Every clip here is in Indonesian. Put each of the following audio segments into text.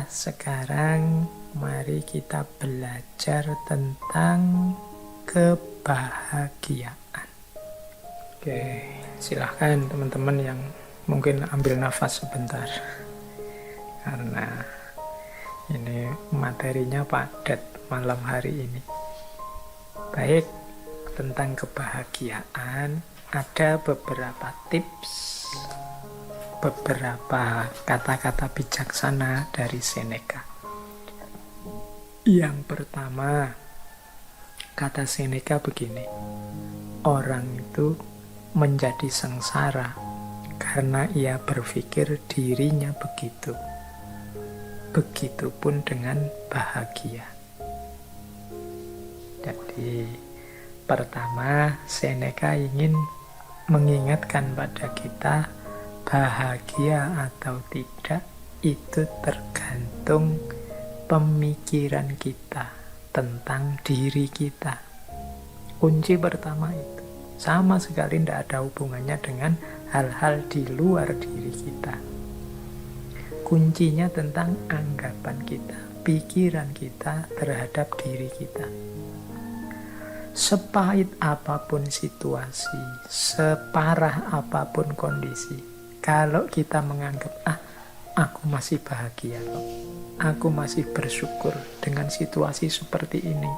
sekarang mari kita belajar tentang kebahagiaan. Oke, silahkan teman-teman yang mungkin ambil nafas sebentar. Karena ini materinya padat malam hari ini. Baik, tentang kebahagiaan ada beberapa tips, beberapa kata-kata bijaksana dari Seneca. Yang pertama, kata Seneca begini, orang itu menjadi sengsara karena ia berpikir dirinya begitu. Begitupun dengan bahagia. Jadi, pertama, Seneca ingin mengingatkan pada kita, bahagia atau tidak itu tergantung pemikiran kita tentang diri kita. Kunci pertama itu sama sekali tidak ada hubungannya dengan hal-hal di luar diri kita. Kuncinya tentang anggapan kita, pikiran kita terhadap diri kita. Sepahit apapun situasi, separah apapun kondisi, kalau kita menganggap, aku masih bahagia kok, aku masih bersyukur dengan situasi seperti ini,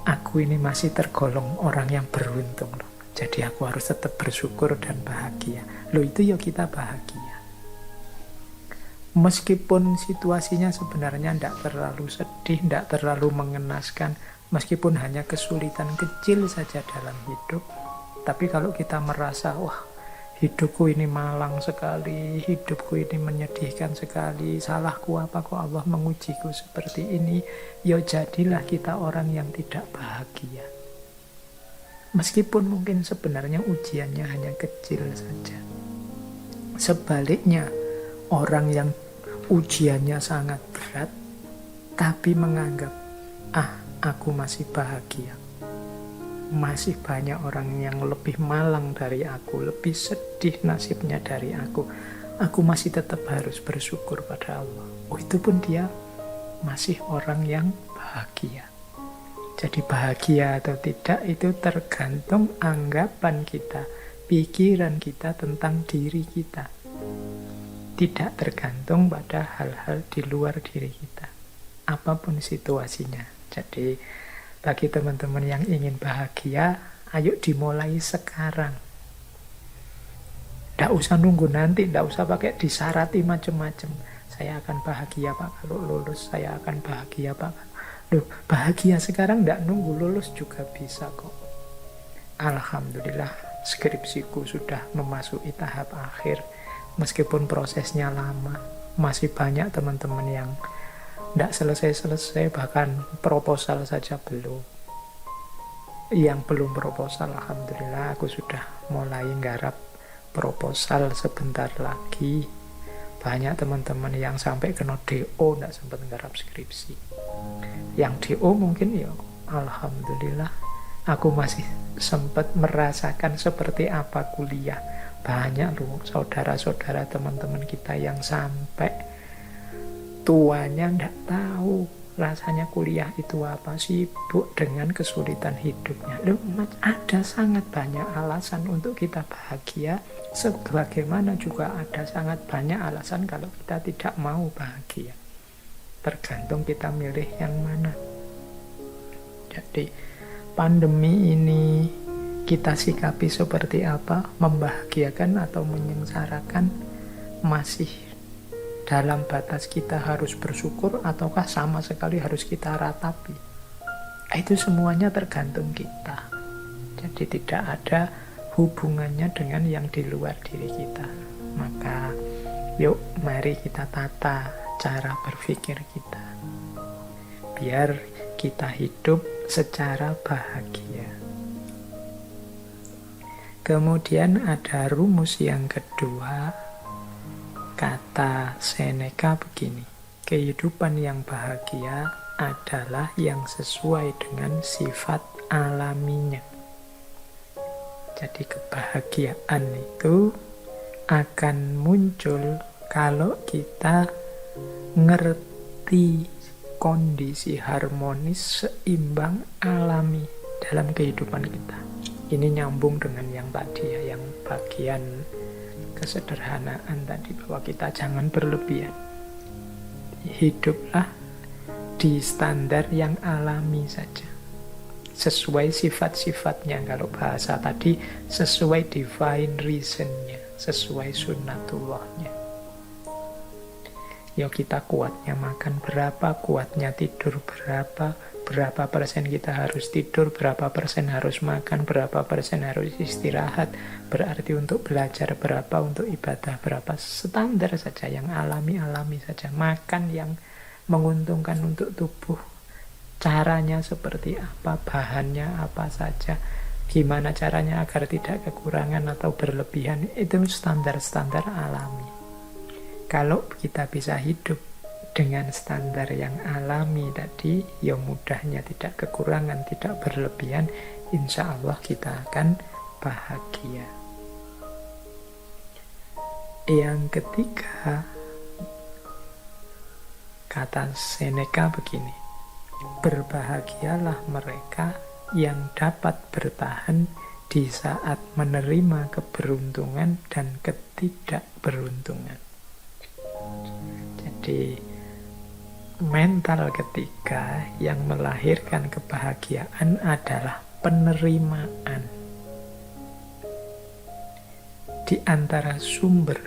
aku ini masih tergolong orang yang beruntung loh. Jadi aku harus tetap bersyukur dan bahagia. Loh, itu ya kita bahagia. Meskipun situasinya sebenarnya tidak terlalu sedih, tidak terlalu mengenaskan, meskipun hanya kesulitan kecil saja dalam hidup, tapi kalau kita merasa, wah, hidupku ini malang sekali, hidupku ini menyedihkan sekali, salahku apa kok Allah mengujiku seperti ini, ya jadilah kita orang yang tidak bahagia. Meskipun mungkin sebenarnya ujiannya hanya kecil saja. Sebaliknya, orang yang ujiannya sangat berat, tapi menganggap, aku masih bahagia. Masih banyak orang yang lebih malang dari aku, lebih sedih nasibnya dari aku. Aku masih tetap harus bersyukur pada Allah. Itu pun dia masih orang yang bahagia. Jadi bahagia atau tidak itu tergantung anggapan kita, pikiran kita tentang diri kita. Tidak tergantung pada hal-hal di luar diri kita, apapun situasinya. Jadi bagi teman-teman yang ingin bahagia, ayo dimulai sekarang. Tidak usah nunggu nanti, tidak usah pakai disarati macam-macam. Saya akan bahagia Pak kalau lulus, saya akan bahagia Pak. Loh, bahagia sekarang tidak nunggu lulus juga bisa kok. Alhamdulillah, skripsiku sudah memasuki tahap akhir. Meskipun prosesnya lama, masih banyak teman-teman yang tidak selesai-selesai, bahkan proposal saja belum. Yang belum proposal, alhamdulillah aku sudah mulai nggarap proposal sebentar lagi. Banyak teman-teman yang sampai kena DO tidak sempat nggarap skripsi. Yang DO mungkin ya alhamdulillah aku masih sempat merasakan seperti apa kuliah. Banyak loh saudara-saudara teman-teman kita yang sampai tuanya tidak tahu rasanya kuliah itu apa, sibuk dengan kesulitan hidupnya. Loh, ada sangat banyak alasan untuk kita bahagia, sebagaimana juga ada sangat banyak alasan kalau kita tidak mau bahagia. Tergantung kita milih yang mana. Jadi pandemi ini kita sikapi seperti apa, membahagiakan atau menyengsarakan, masih dalam batas kita harus bersyukur ataukah sama sekali harus kita ratapi. Itu semuanya tergantung kita. Jadi tidak ada hubungannya dengan yang di luar diri kita. Maka yuk mari kita tata cara berpikir kita, biar kita hidup secara bahagia. Kemudian ada rumus yang kedua, kata Seneca begini, kehidupan yang bahagia adalah yang sesuai dengan sifat alaminya. Jadi kebahagiaan itu akan muncul kalau kita ngerti kondisi harmonis, seimbang, alami dalam kehidupan kita. Ini nyambung dengan yang tadi ya, yang bagian kesederhanaan tadi, bahwa kita jangan berlebihan. Hiduplah di standar yang alami saja, sesuai sifat-sifatnya. Kalau bahasa tadi, sesuai divine reason-nya, sesuai sunnatullahnya. Ya kita kuatnya makan berapa, kuatnya tidur berapa persen kita harus tidur, berapa persen harus makan, berapa persen harus istirahat, berarti untuk belajar berapa, untuk ibadah berapa, standar saja, yang alami-alami saja. Makan yang menguntungkan untuk tubuh, caranya seperti apa, bahannya apa saja, gimana caranya agar tidak kekurangan atau berlebihan, itu standar-standar alami. Kalau kita bisa hidup dengan standar yang alami tadi, ya mudahnya tidak kekurangan, tidak berlebihan, insya Allah kita akan bahagia. Yang ketiga, kata Seneca begini, berbahagialah mereka yang dapat bertahan di saat menerima keberuntungan dan ketidakberuntungan. Jadi mental ketiga yang melahirkan kebahagiaan adalah penerimaan. Di antara sumber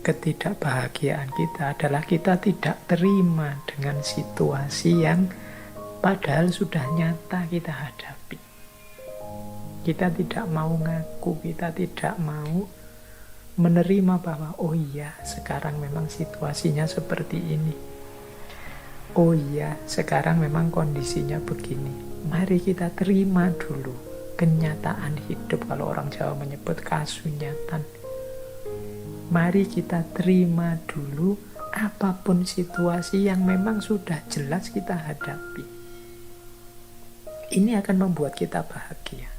ketidakbahagiaan kita adalah kita tidak terima dengan situasi yang padahal sudah nyata kita hadapi. Kita tidak mau ngaku, kita tidak mau menerima bahwa oh iya, sekarang memang situasinya seperti ini. Oh iya, sekarang memang kondisinya begini. Mari kita terima dulu kenyataan hidup, kalau orang Jawa menyebut kasunyatan. Mari kita terima dulu apapun situasi yang memang sudah jelas kita hadapi. Ini akan membuat kita bahagia.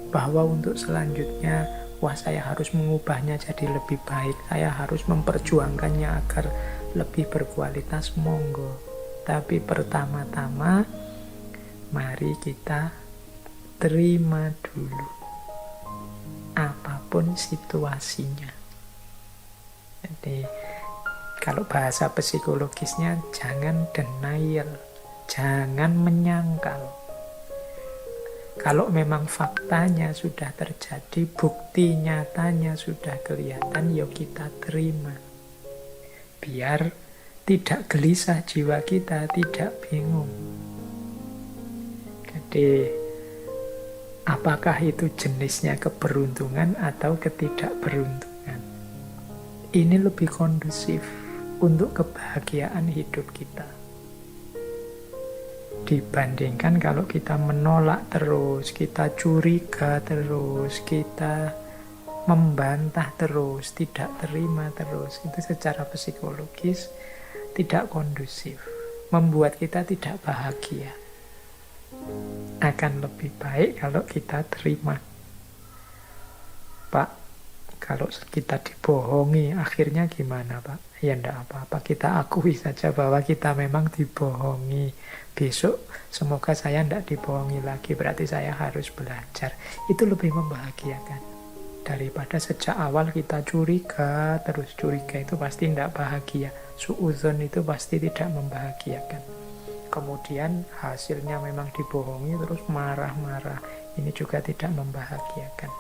Bahwa untuk selanjutnya, wah saya harus mengubahnya jadi lebih baik, saya harus memperjuangkannya agar lebih berkualitas, monggo. Tapi pertama-tama, mari kita terima dulu apapun situasinya. Jadi kalau bahasa psikologisnya, jangan denial, jangan menyangkal. Kalau memang faktanya sudah terjadi, bukti nyatanya sudah kelihatan, yuk kita terima. Biar tidak gelisah jiwa kita, tidak bingung. Jadi, apakah itu jenisnya keberuntungan atau ketidakberuntungan? Ini lebih kondusif untuk kebahagiaan hidup kita. Dibandingkan kalau kita menolak terus, kita curiga terus, kita membantah terus, tidak terima terus. Itu secara psikologis tidak kondusif, membuat kita tidak bahagia. Akan lebih baik kalau kita terima. Pak, kalau kita dibohongi, akhirnya gimana Pak? Ya enggak apa-apa, kita akui saja bahwa kita memang dibohongi. Besok semoga saya enggak dibohongi lagi, berarti saya harus belajar. Itu lebih membahagiakan daripada sejak awal kita curiga terus. Curiga itu pasti enggak bahagia, suudzon itu pasti tidak membahagiakan. Kemudian hasilnya memang dibohongi terus marah-marah, ini juga tidak membahagiakan.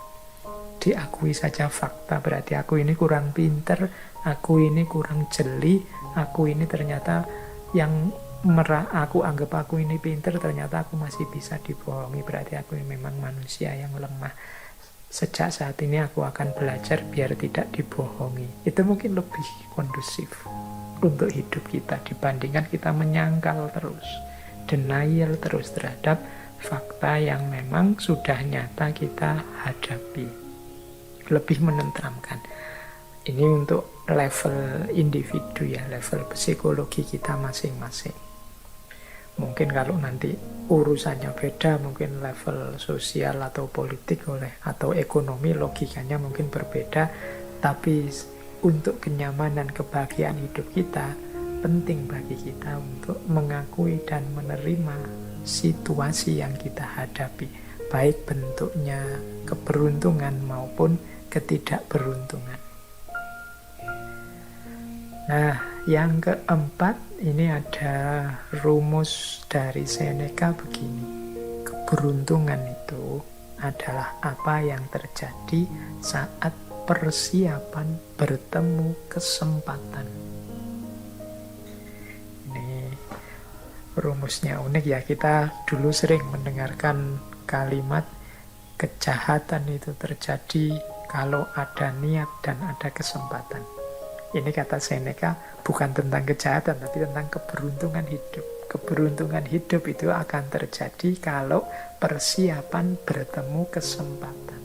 Diakui saja fakta, berarti aku ini kurang pinter, aku ini kurang jeli, aku ini ternyata yang aku anggap aku ini pinter, ternyata aku masih bisa dibohongi, berarti aku ini memang manusia yang lemah. Sejak saat ini aku akan belajar biar tidak dibohongi. Itu mungkin lebih kondusif untuk hidup kita dibandingkan kita menyangkal terus, denial terus terhadap fakta yang memang sudah nyata kita hadapi. Lebih menenteramkan. Ini untuk level individu ya, level psikologi kita masing-masing. Mungkin kalau nanti urusannya beda, mungkin level sosial atau politik atau ekonomi logikanya mungkin berbeda, tapi untuk kenyamanan kebahagiaan hidup kita, penting bagi kita untuk mengakui dan menerima situasi yang kita hadapi, baik bentuknya keberuntungan maupun ketidakberuntungan. Nah, yang keempat, ini ada rumus dari Seneca begini. Keberuntungan itu adalah apa yang terjadi saat persiapan bertemu kesempatan. Ini rumusnya unik ya. Kita dulu sering mendengarkan kalimat kejahatan itu terjadi kalau ada niat dan ada kesempatan. Ini kata Seneca bukan tentang kejahatan, tapi tentang keberuntungan hidup. Keberuntungan hidup itu akan terjadi kalau persiapan bertemu kesempatan.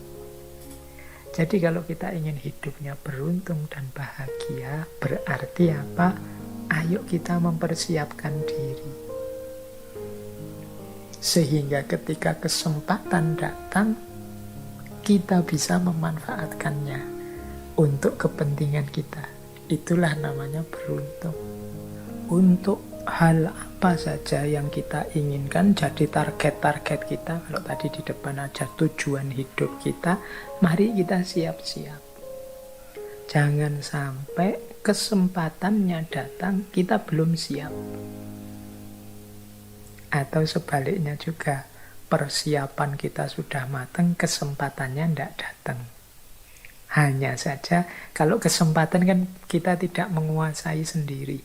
Jadi kalau kita ingin hidupnya beruntung dan bahagia, berarti apa? Ayo kita mempersiapkan diri. Sehingga ketika kesempatan datang, kita bisa memanfaatkannya untuk kepentingan kita. Itulah namanya beruntung. Untuk hal apa saja yang kita inginkan jadi target-target kita. Kalau tadi di depan aja tujuan hidup kita, mari kita siap-siap. Jangan sampai kesempatannya datang, kita belum siap. Atau sebaliknya juga, persiapan kita sudah matang, kesempatannya tidak datang. Hanya saja, kalau kesempatan kan kita tidak menguasai sendiri.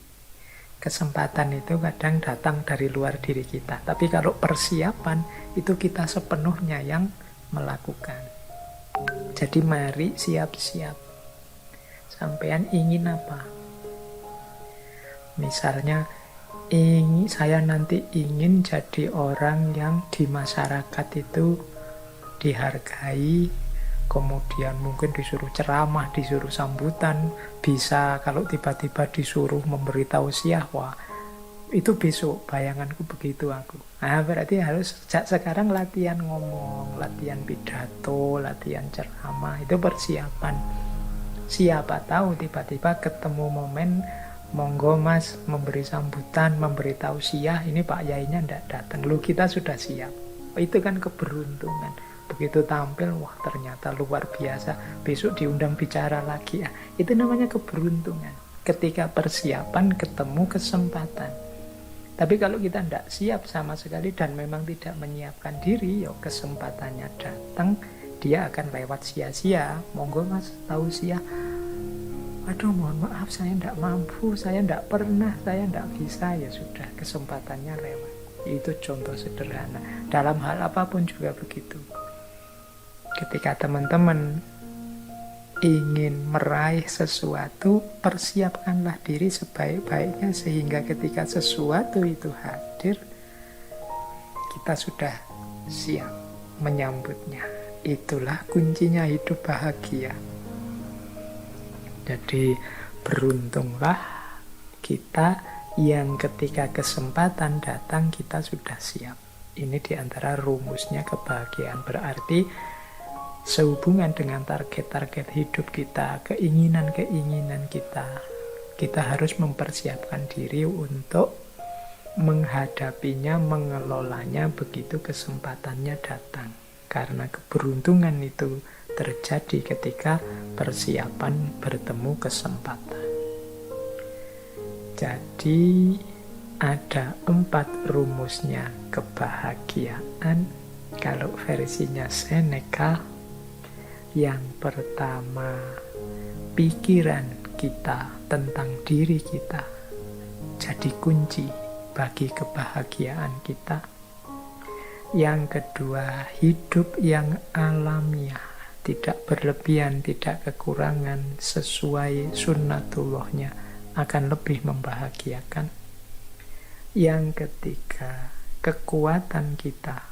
Kesempatan itu kadang datang dari luar diri kita. Tapi kalau persiapan, itu kita sepenuhnya yang melakukan. Jadi mari siap-siap. Sampean ingin apa? Misalnya, saya nanti ingin jadi orang yang di masyarakat itu dihargai, kemudian mungkin disuruh ceramah, disuruh sambutan, bisa kalau tiba-tiba disuruh memberi tausiah, wah itu besok bayanganku begitu aku. Nah berarti harus sejak sekarang latihan ngomong, latihan pidato, latihan ceramah, itu persiapan. Siapa tahu tiba-tiba ketemu momen, monggo mas memberi sambutan, memberi tausiah, ini Pak Yainya ndak datang, lu kita sudah siap. Itu kan keberuntungan. Begitu tampil, wah ternyata luar biasa, besok diundang bicara lagi ya. Itu namanya keberuntungan. Ketika persiapan ketemu kesempatan. Tapi kalau kita tidak siap sama sekali dan memang tidak menyiapkan diri, ya kesempatannya datang, dia akan lewat sia-sia. Monggo mas tausiah. Aduh mohon maaf saya tidak mampu, saya tidak pernah, saya tidak bisa. Ya sudah, kesempatannya lewat. Itu contoh sederhana. Dalam hal apapun juga begitu. Ketika teman-teman ingin meraih sesuatu, persiapkanlah diri sebaik-baiknya sehingga ketika sesuatu itu hadir, kita sudah siap menyambutnya. Itulah kuncinya hidup bahagia. Jadi beruntunglah kita yang ketika kesempatan datang kita sudah siap. Ini diantara rumusnya kebahagiaan. Berarti sehubungan dengan target-target hidup kita, keinginan-keinginan kita, kita harus mempersiapkan diri untuk menghadapinya, mengelolanya begitu kesempatannya datang. Karena keberuntungan itu terjadi ketika persiapan bertemu kesempatan. Jadi ada 4 rumusnya kebahagiaan. Kalau versinya Seneca, yang pertama, pikiran kita tentang diri kita jadi kunci bagi kebahagiaan kita. Yang kedua, hidup yang alamiah, tidak berlebihan, tidak kekurangan, sesuai sunnatullahnya akan lebih membahagiakan. Yang ketiga, kekuatan kita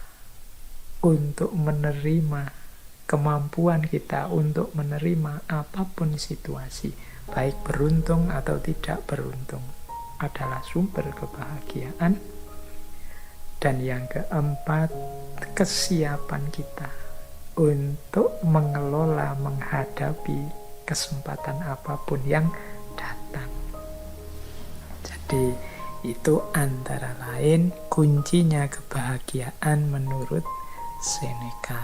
untuk menerima, kemampuan kita untuk menerima apapun situasi, baik beruntung atau tidak beruntung, adalah sumber kebahagiaan. Dan yang keempat, kesiapan kita untuk mengelola, menghadapi kesempatan apapun yang datang. Jadi itu antara lain kuncinya kebahagiaan menurut Seneca.